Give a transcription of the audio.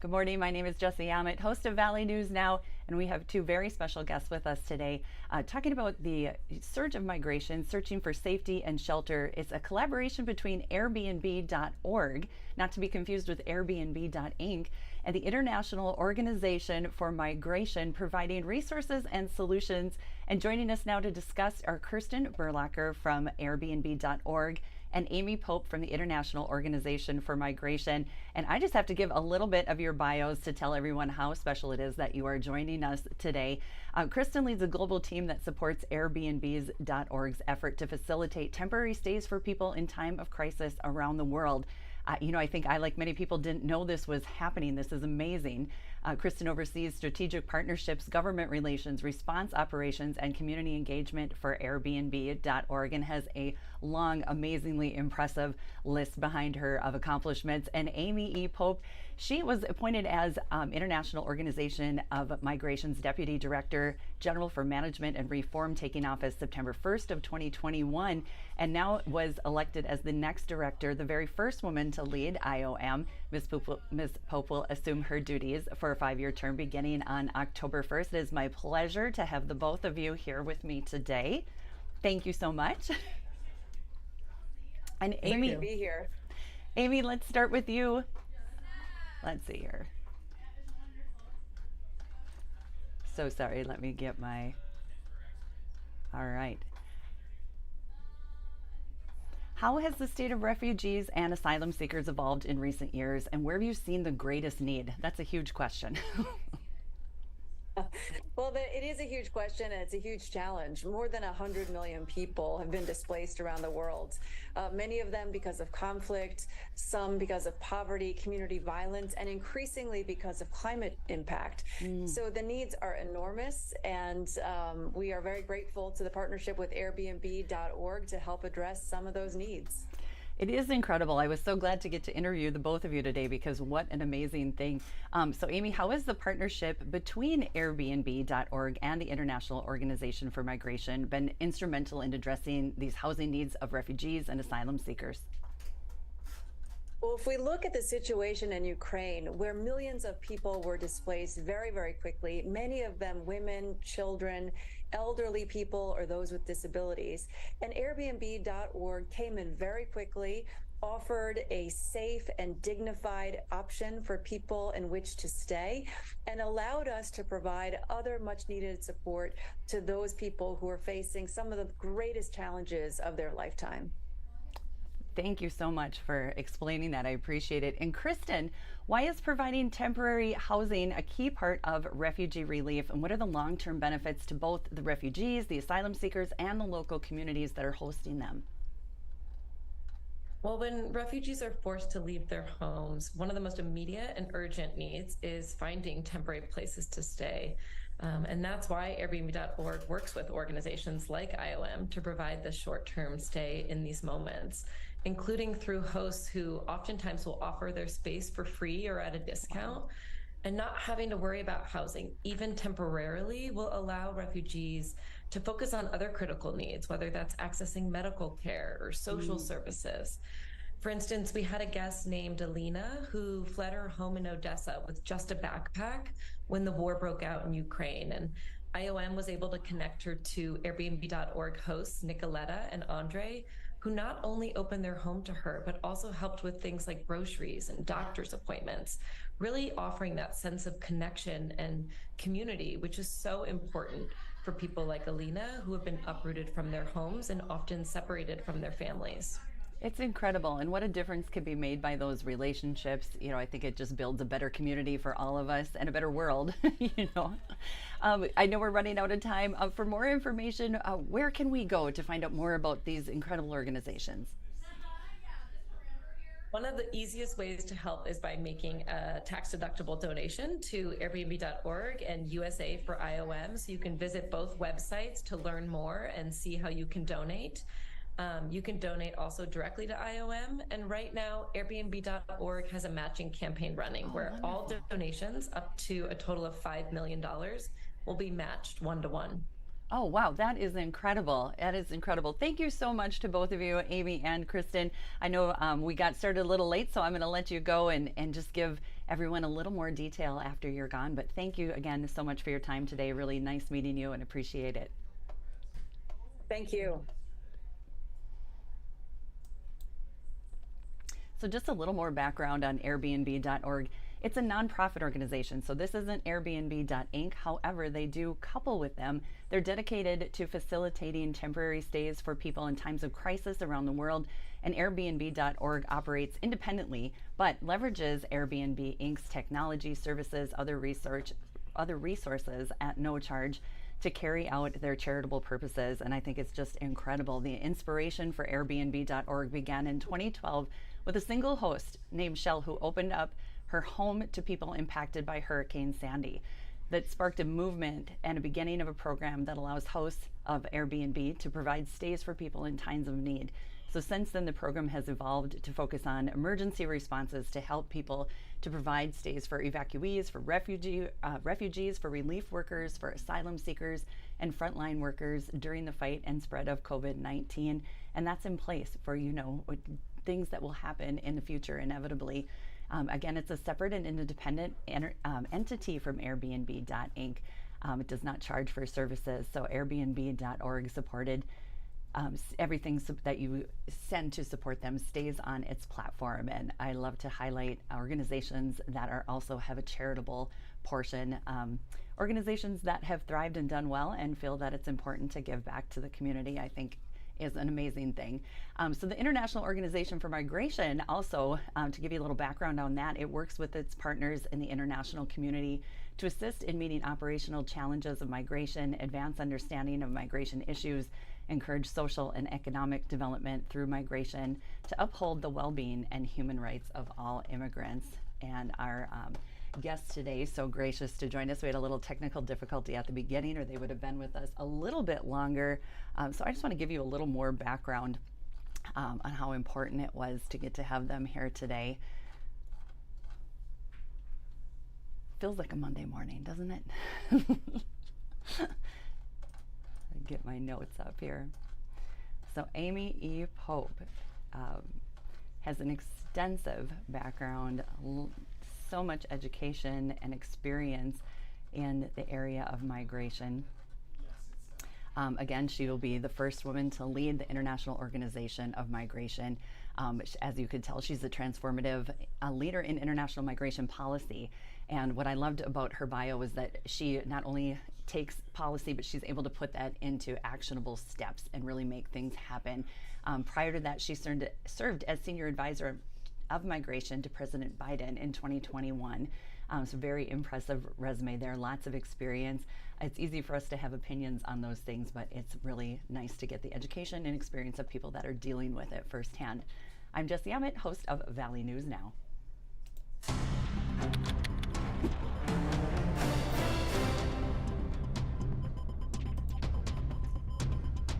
Good morning. My name is Jesse Ammett, host of Valley News Now, and we have two very special guests with us today talking about the surge of migration, searching for safety and shelter. It's a collaboration between Airbnb.org, not to be confused with Airbnb.inc, and the International Organization for Migration, providing resources and solutions. And joining us now to discuss are Kirsten Berlacher from Airbnb.org and Amy Pope from the International Organization for Migration. And I just have to give a little bit of your bios to tell everyone how special it is that you are joining us today. Kristen leads a global team that supports Airbnb's.org's effort to facilitate temporary stays for people in time of crisis around the world. I think I, like many people, didn't know this was happening. This is amazing. Kristen oversees strategic partnerships, government relations, response operations, and community engagement for Airbnb.org, and has a long, amazingly impressive list behind her of accomplishments. And Amy E. Pope, she was appointed as International Organization of Migration's Deputy Director General for Management and Reform, taking office September 1st of 2021, and now was elected as the next director, the very first woman to lead IOM. Ms. Pope will assume her duties for a 5-year term beginning on October 1st. It is my pleasure to have the both of you here with me today. Thank you so much. And Amy, great to be here. Amy, let's start with you. Let's see here. So sorry, let me get my, all right. How has the state of refugees and asylum seekers evolved in recent years, and where have you seen the greatest need? That's a huge question. Well, it is a huge question, and it's a huge challenge. More than 100 million people have been displaced around the world, many of them because of conflict, some because of poverty, community violence, and increasingly because of climate impact. So the needs are enormous, and we are very grateful to the partnership with Airbnb.org to help address some of those needs. It is incredible. I was so glad to get to interview the both of you today, because what an amazing thing. So Amy, how has the partnership between Airbnb.org and the International Organization for Migration been instrumental in addressing these housing needs of refugees and asylum seekers? Well, if we look at the situation in Ukraine, where millions of people were displaced very, very quickly, many of them women, children, elderly people, or those with disabilities, and Airbnb.org came in very quickly, offered a safe and dignified option for people in which to stay, and allowed us to provide other much needed support to those people who are facing some of the greatest challenges of their lifetime. Thank you so much for explaining that. I appreciate it. And Kristen, why is providing temporary housing a key part of refugee relief, and what are the long-term benefits to both the refugees, the asylum seekers, and the local communities that are hosting them? Well, when refugees are forced to leave their homes, one of the most immediate and urgent needs is finding temporary places to stay. And that's why Airbnb.org works with organizations like IOM to provide the short-term stay in these moments, including through hosts who oftentimes will offer their space for free or at a discount. And not having to worry about housing, even temporarily, will allow refugees to focus on other critical needs, whether that's accessing medical care or social services. For instance, we had a guest named Alina who fled her home in Odessa with just a backpack when the war broke out in Ukraine. And IOM was able to connect her to Airbnb.org hosts Nicoletta and Andre, who not only opened their home to her, but also helped with things like groceries and doctor's appointments, really offering that sense of connection and community, which is so important for people like Alina, who have been uprooted from their homes and often separated from their families. It's incredible, and what a difference can be made by those relationships. I think it just builds a better community for all of us and a better world. I know we're running out of time. For more information, where can we go to find out more about these incredible organizations? One of the easiest ways to help is by making a tax-deductible donation to Airbnb.org and USA for IOM. So you can visit both websites to learn more and see how you can donate. You can donate also directly to IOM. And right now, Airbnb.org has a matching campaign running where all donations up to a total of $5 million will be matched 1-to-1. Oh, wow. That is incredible. That is incredible. Thank you so much to both of you, Amy and Kristen. I know we got started a little late, so I'm going to let you go and just give everyone a little more detail after you're gone. But thank you again so much for your time today. Really nice meeting you and appreciate it. Thank you. So just a little more background on Airbnb.org. It's a nonprofit organization, so this isn't Airbnb.inc. However, they do couple with them. They're dedicated to facilitating temporary stays for people in times of crisis around the world, and Airbnb.org operates independently, but leverages Airbnb Inc.'s technology, services, other resources at no charge to carry out their charitable purposes. And I think it's just incredible. The inspiration for Airbnb.org began in 2012 with a single host named Shell, who opened up her home to people impacted by Hurricane Sandy. That sparked a movement and a beginning of a program that allows hosts of Airbnb to provide stays for people in times of need. So since then, the program has evolved to focus on emergency responses to help people, to provide stays for evacuees, for refugees, for relief workers, for asylum seekers, and frontline workers during the fight and spread of COVID-19. And that's in place for, things that will happen in the future inevitably. Again, it's a separate and independent entity from Airbnb.inc. It does not charge for services, so Airbnb.org supported everything that you send to support them stays on its platform. And I love to highlight organizations that also have a charitable portion, organizations that have thrived and done well and feel that it's important to give back to the community, I think is an amazing thing. So the International Organization for Migration also, to give you a little background on that, it works with its partners in the international community to assist in meeting operational challenges of migration, advance understanding of migration issues, encourage social and economic development through migration, to uphold the well-being and human rights of all immigrants. And our guests today, so gracious to join us. We had a little technical difficulty at the beginning, or they would have been with us a little bit longer. So I just want to give you a little more background on how important it was to get to have them here today. Feels like a Monday morning, doesn't it? Get my notes up here. So Amy E. Pope has an extensive background, so much education and experience in the area of migration. Again, she will be the first woman to lead the International Organization of Migration. As you could tell, she's a transformative leader in international migration policy. And what I loved about her bio was that she not only takes policy, but she's able to put that into actionable steps and really make things happen. Prior to that, she served as senior advisor of migration to President Biden in 2021. So very impressive resume there, lots of experience. It's easy for us to have opinions on those things, but it's really nice to get the education and experience of people that are dealing with it firsthand. I'm Jessie Emmett, host of Valley News Now.